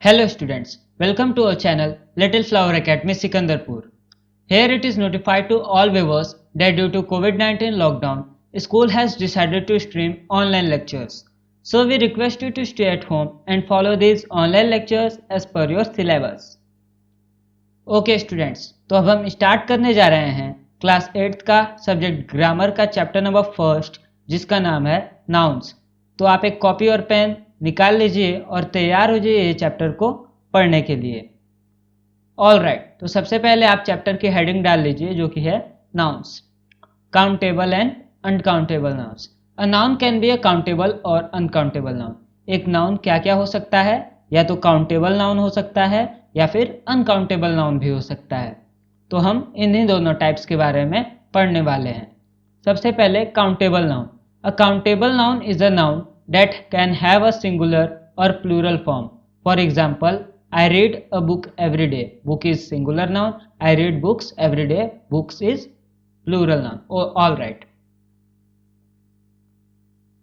Hello students, welcome to our channel Little Flower Academy Sikandarpur. Here it is notified to all viewers that due to COVID-19 lockdown, school has decided to stream online lectures. So we request you to stay at home and follow these online lectures as per your syllabus. Okay students, तो अब हम start करने जा रहे हैं class 8th का subject grammar का chapter number first, जिसका नाम है नाउन्स। तो आप एक कॉपी और पेन निकाल लीजिए और तैयार हो जाइए ये चैप्टर को पढ़ने के लिए। ऑल राइट, तो सबसे पहले आप चैप्टर की हेडिंग डाल लीजिए जो कि है nouns, countable and uncountable nouns. A noun can be a countable और अनकाउंटेबल नाउन। एक नाउन क्या क्या हो सकता है, या तो काउंटेबल नाउन हो सकता है या फिर अनकाउंटेबल नाउन भी हो सकता है। तो हम इन्हीं दोनों टाइप्स के बारे में पढ़ने वाले हैं। सबसे पहले countable noun. A countable noun is a noun that can have a singular or plural form. For example, I read a book every day. Book is singular noun. I read books every day. Books is plural noun. Oh, all right.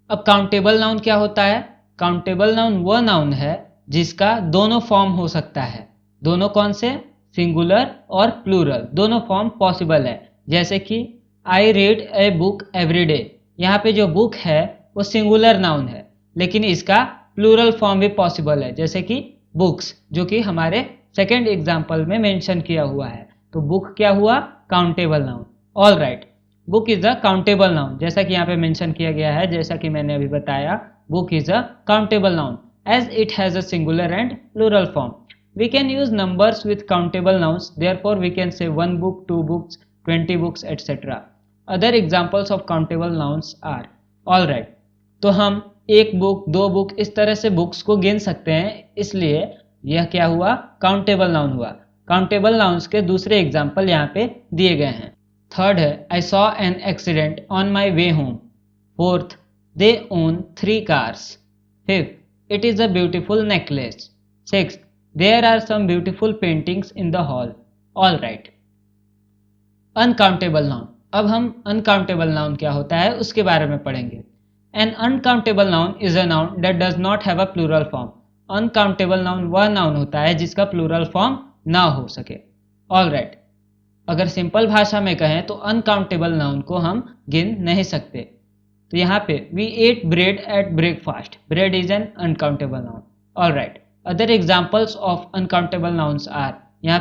अब countable noun क्या होता है? Countable noun वह noun है जिसका दोनों form हो सकता है। दोनों कौन से? सिंगुलर और प्लूरल, दोनों फॉर्म पॉसिबल है। जैसे कि I read a book every day. यहाँ पे जो बुक है वो सिंगुलर नाउन है, लेकिन इसका प्लूरल फॉर्म भी पॉसिबल है, जैसे कि बुक्स, जो कि हमारे सेकेंड एग्जाम्पल में मेंशन किया हुआ है। तो बुक क्या हुआ? Countable noun. All right, book is a countable noun, जैसा कि यहाँ पे मेंशन किया गया है, जैसा कि मैंने अभी बताया, book is a countable noun as it has a singular and plural form. We can use numbers with countable nouns, therefore we can say 1 book, 2 books, 20 books, etc. Other examples of countable nouns are. All right, तो हम 1 book, 2 book, इस तरह से books को गिन सकते हैं, इसलिए यह क्या हुआ? काउंटेबल नाउन हुआ। काउंटेबल नाउन्स के दूसरे एग्जाम्पल यहाँ पे दिए गए हैं। थर्ड है I saw an accident on my way home. Fourth, they own 3 cars। Fifth, it is a beautiful necklace. Sixth, there are some beautiful paintings in the hall. All right. Uncountable noun. अब हम uncountable noun क्या होता है उसके बारे में पढ़ेंगे। An uncountable noun is a noun that does not have a plural form. Uncountable noun वह नाउन होता है जिसका प्लूरल फॉर्म ना हो सके। ऑल राइट, अगर सिंपल भाषा में कहें तो अनकाउंटेबल नाउन को हम गिन नहीं सकते। तो यहाँ पे we ate bread at breakfast. Bread is an uncountable noun. All right, other examples of uncountable nouns are. यहाँ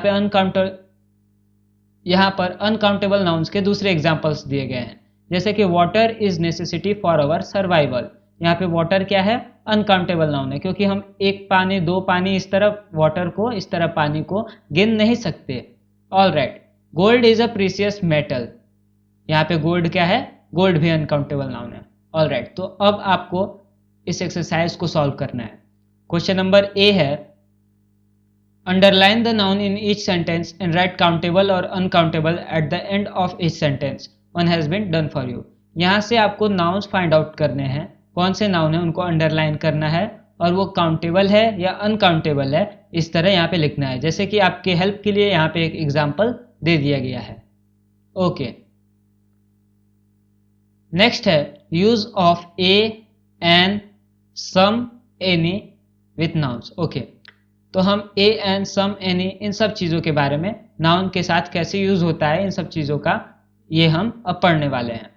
पर अनकाउंटेबल नाउन्स के दूसरे एग्जाम्पल्स दिए गए हैं, जैसे कि water is necessity for our survival. यहाँ पे वाटर क्या है? अनकाउंटेबल नाउन है, क्योंकि हम 1 पानी, 2 पानी, इस तरफ वाटर को, इस तरफ पानी को गिन नहीं सकते। All right, gold is a precious metal. यहाँ पे गोल्ड क्या है? गोल्ड भी अनकाउंटेबल नाउन है। ऑल राइट, तो अब आपको इस एक्सरसाइज को सॉल्व करना है। क्वेश्चन नंबर ए है, underline the noun in each sentence and write countable और uncountable at the end of each sentence. One has been done for you. यहाँ से आपको नाउन्स फाइंड आउट करने हैं, कौन से नाउन है उनको अंडरलाइन करना है, और वो काउंटेबल है या अनकाउंटेबल है, इस तरह यहाँ पे लिखना है। जैसे कि आपके हेल्प के लिए यहाँ पे एक एग्जाम्पल दे दिया गया है। ओके, नेक्स्ट है use of a, an, some, any with nouns. Okay, तो हम ए, एन, सम, एनी, इन सब चीज़ों के बारे में, नाउन के साथ कैसे यूज होता है इन सब चीज़ों का, ये हम अब पढ़ने वाले हैं।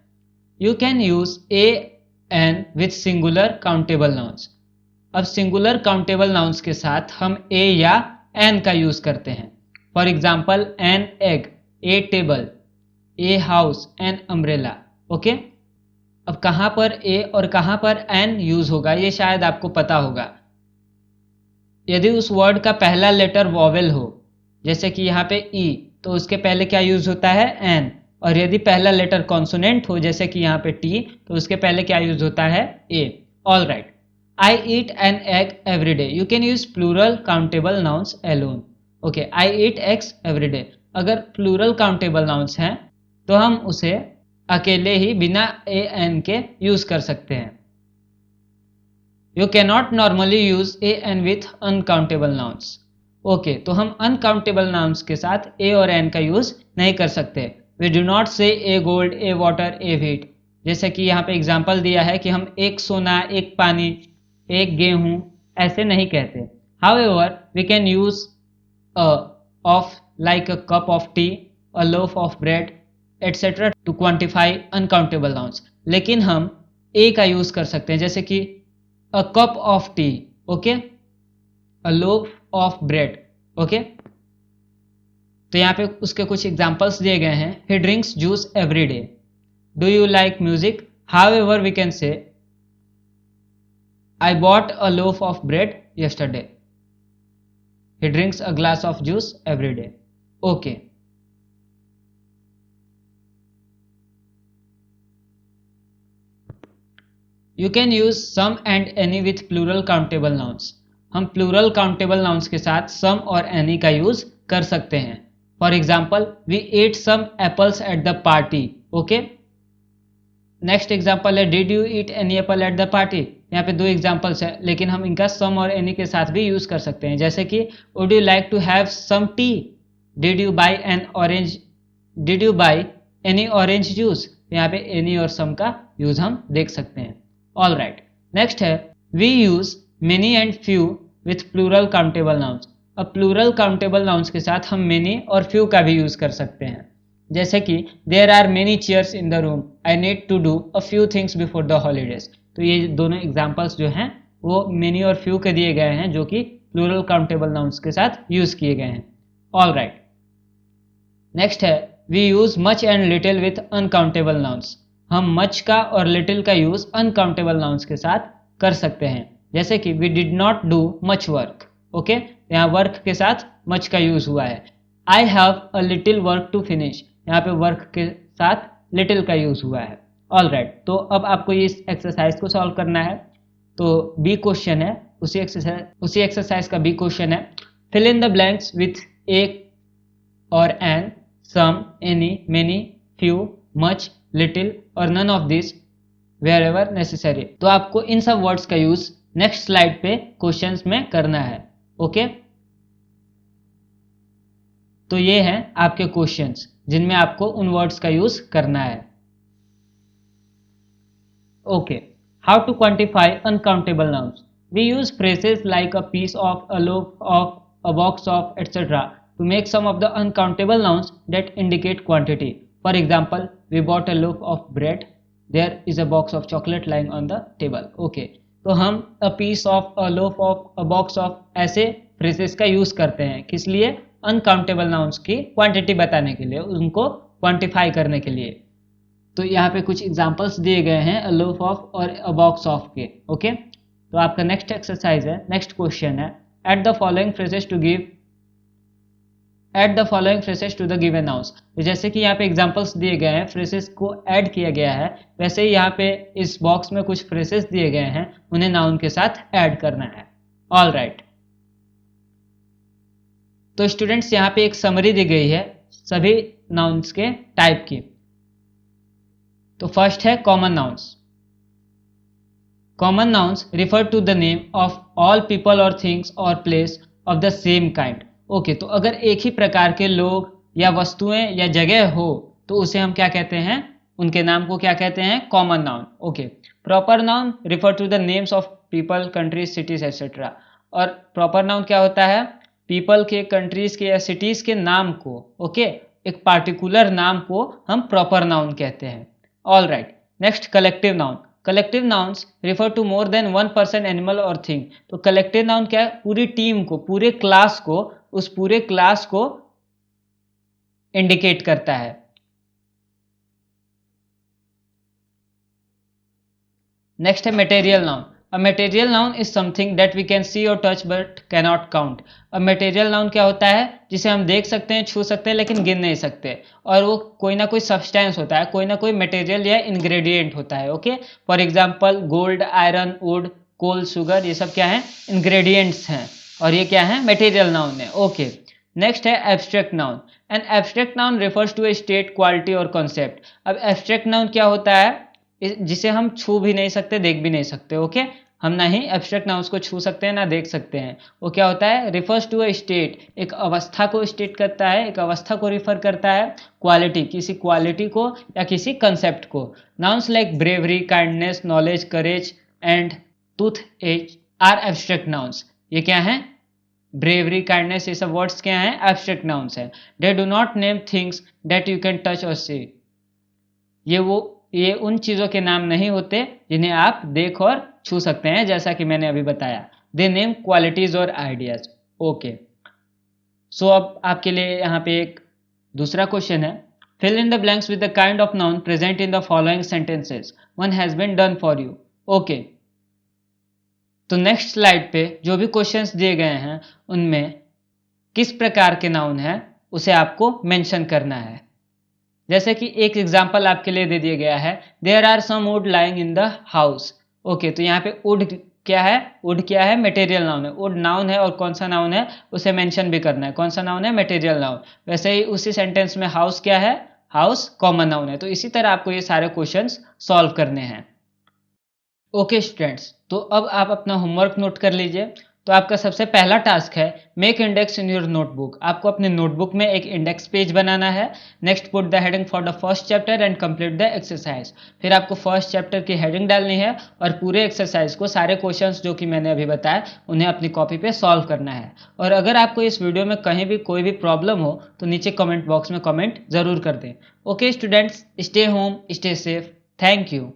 You can use a, an with singular countable nouns. अब सिंगुलर काउंटेबल नाउन्स के साथ हम ए या एन का यूज करते हैं। For example, an egg, A table, a house, an umbrella. Okay, अब कहाँ पर ए और कहाँ पर एन यूज होगा ये शायद आपको पता होगा। यदि उस वर्ड का पहला लेटर वॉवेल हो, जैसे कि यहाँ पे ई, तो उसके पहले क्या यूज होता है? एन। और यदि पहला लेटर कॉन्सोनेंट हो, जैसे कि यहाँ पे टी, तो उसके पहले क्या यूज होता है? A. All right, I eat an egg every day. You can use plural countable nouns alone. Okay, I eat eggs every day. अगर प्लूरल काउंटेबल नाउन्स हैं तो हम उसे अकेले ही बिना ए एन के यूज कर सकते हैं। You can not normally use a an with uncountable nouns. Okay, तो हम अनकाउंटेबल नाउन्स के साथ ए और एन का यूज नहीं कर सकते। We do not say a gold, a water, a wheat। जैसे कि यहाँ पे एग्जाम्पल दिया है कि हम 1 सोना, 1 पानी, 1 गेहूं, ऐसे नहीं कहते। However, we can use of like a cup of tea, a loaf of bread, etc. to quantify uncountable nouns. लेकिन हम a का यूज कर सकते हैं, जैसे कि a cup of tea, okay, a loaf of bread, okay. तो यहाँ पे उसके कुछ एग्जांपल्स दिए गए हैं। he drinks juice every day, do you like music? However, we can say I bought a loaf of bread yesterday. He drinks a glass of juice every day. Okay. You can use some and any with plural countable nouns. हम plural countable nouns के साथ some और any का use कर सकते हैं। For example, we ate some apples at the party. Okay. Next example है did you eat any apple at the party. यहाँ पे दो एग्जाम्पल्स है, लेकिन हम इनका सम और एनी के साथ भी यूज कर सकते हैं, जैसे कि would you like to have some tea, did you buy an orange, did you buy any orange juice. यहाँ पे एनी और सम का यूज हम देख सकते हैं। ऑल राइट, नेक्स्ट है we use many and few with plural countable nouns. अब प्लूरल काउंटेबल नाउन्स के साथ हम मेनी और फ्यू का भी यूज कर सकते हैं, जैसे कि there are many chairs in the room, I need to do a few things before the holidays. तो ये दोनों एग्जाम्पल्स जो हैं वो मेनी और फ्यू के दिए गए हैं, जो कि प्लूरल काउंटेबल नाउन्स के साथ यूज किए गए हैं। ऑल राइट, नेक्स्ट है we use much and little with uncountable nouns. हम मच का और लिटिल का यूज अनकाउंटेबल नाउन्स के साथ कर सकते हैं, जैसे कि we did not do much work, okay. यहाँ वर्क के साथ मच का यूज हुआ है। I have a little work to finish, यहाँ पे वर्क के साथ लिटिल का यूज हुआ है। ऑल राइट, तो अब आपको इस एक्सरसाइज को सॉल्व करना है। तो बी क्वेश्चन है, उसी एक्सरसाइज का बी क्वेश्चन है, fill in the blanks with a और an, some, any, many, few, much, little और none of this wherever necessary. तो आपको इन सब वर्ड्स का यूज नेक्स्ट स्लाइड पे क्वेश्चंस में करना है, ओके। तो ये हैं आपके क्वेश्चंस जिनमें आपको उन वर्ड्स का यूज करना है, okay. How to quantify uncountable nouns. We use phrases like a piece of, a loaf of, a box of, etcetera to make some of the uncountable nouns that indicate quantity. For example, we bought a loaf of bread, there is a box of chocolate lying on the table, okay. तो हम a piece of, a loaf of, a box of ऐसे phrases का use करते हैं, किस लिए? Uncountable nouns की quantity बताने के लिए, उनको क्वांटिफाई करने के लिए। तो यहाँ पे कुछ एग्जांपल्स दिए गए हैं अ लोफ ऑफ और अ बॉक्स ऑफ के, ओके। तो आपका नेक्स्ट एक्सरसाइज है, नेक्स्ट क्वेश्चन है, add the following phrases to give, add the following phrases to the given nouns. तो जैसे कि यहाँ पे एग्जांपल्स दिए गए हैं, फ्रेजेस को ऐड किया गया है, वैसे ही यहाँ पे इस बॉक्स में कुछ फ्रेजेस दिए गए हैं, उन्हें नाउन के साथ ऐड करना है। ऑल राइट, तो स्टूडेंट्स यहाँ पे एक समरी दी गई है सभी नाउन्स के टाइप की। तो फर्स्ट है common nouns. Common nouns refer to the name of all people और थिंग्स और place of the same kind, okay. तो अगर एक ही प्रकार के लोग या वस्तुएं या जगह हो तो उसे हम क्या कहते हैं? उनके नाम को क्या कहते हैं? Common noun, okay. Proper noun refer to the names of people, countries, cities etcetera. और प्रॉपर नाउन क्या होता है? पीपल के, कंट्रीज के या सिटीज के नाम को, ओके, एक पार्टिकुलर नाम को हम प्रॉपर नाउन कहते हैं। All right, next collective noun. Collective nouns refer to more than one person, animal और थिंग। तो कलेक्टिव नाउन क्या है? पूरी टीम को, पूरे क्लास को, उस पूरे क्लास को इंडिकेट करता है। नेक्स्ट है material noun. A material noun is something that we can see और टच बट कैनॉट काउंट। अब मटेरियल नाउन क्या होता है? जिसे हम देख सकते हैं, छू सकते हैं, लेकिन गिन नहीं सकते, और वो कोई ना कोई सब्सटेंस होता है, कोई ना कोई मटेरियल या इंग्रेडिएंट होता है, okay. For example gold, iron, wood, coal, sugar, ये सब क्या है? इंग्रेडिएंट्स हैं, और ये क्या है? मटेरियल नाउन है, ओके। नेक्स्ट है abstract noun. An abstract noun refers to a state, quality और कॉन्सेप्ट। अब एब्स्ट्रैक्ट नाउन क्या होता है? जिसे हम छू भी नहीं सकते, देख भी नहीं सकते, ओके। हम ना ही एब्स्ट्रैक्ट नाउन्स को छू सकते हैं ना देख सकते हैं। वो क्या होता है? रिफर्स टू अ स्टेट, एक अवस्था को स्टेट करता है, एक अवस्था को रिफर करता है। क्वालिटी, किसी क्वालिटी को या किसी कंसेप्ट को। Nouns like bravery, kindness, knowledge, courage and टूथ एज आर एब्स्ट्रैक्ट नाउन्स। ये क्या है? ब्रेवरी, काइंडनेस, ये सब वर्ड्स क्या हैं? एब्स्ट्रैक्ट नाउन्स हैं। They do not name things that you can touch और सी। ये उन चीजों के नाम नहीं होते जिन्हें आप देख और छू सकते हैं, जैसा कि मैंने अभी बताया। दे नेम क्वालिटीज और आइडियाज। ओके, सो अब आपके लिए यहाँ पे एक दूसरा क्वेश्चन है। Fill in the blanks with the kind of noun present in the following sentences, one has been done for you. Okay, तो नेक्स्ट स्लाइड पे जो भी क्वेश्चंस दिए गए हैं उनमें किस प्रकार के नाउन है उसे आपको मेंशन करना है। जैसे कि एक एग्जांपल आपके लिए दे दिया गया है, there are some wood lying in the house. Okay, तो यहाँ पे वुड क्या है? वुड क्या है? मटेरियल नाउन है। वुड नाउन है और कौन सा नाउन है उसे मेंशन भी करना है। कौन सा नाउन है? Material noun. वैसे ही उसी सेंटेंस में हाउस क्या है? हाउस कॉमन नाउन है। तो इसी तरह आपको ये सारे क्वेश्चंस सॉल्व करने हैं। ओके स्टूडेंट्स, तो अब आप अपना होमवर्क नोट कर लीजिए। तो आपका सबसे पहला टास्क है make index in your notebook. आपको अपने नोटबुक में एक इंडेक्स पेज बनाना है। Next put the heading for the first chapter and complete the exercise. फिर आपको फर्स्ट चैप्टर की हेडिंग डालनी है और पूरे एक्सरसाइज को, सारे क्वेश्चंस जो कि मैंने अभी बताया, उन्हें अपनी कॉपी पे सॉल्व करना है। और अगर आपको इस वीडियो में कहीं भी कोई भी प्रॉब्लम हो तो नीचे कमेंट बॉक्स में कमेंट जरूर कर दें। Okay students, stay home, stay safe, thank you.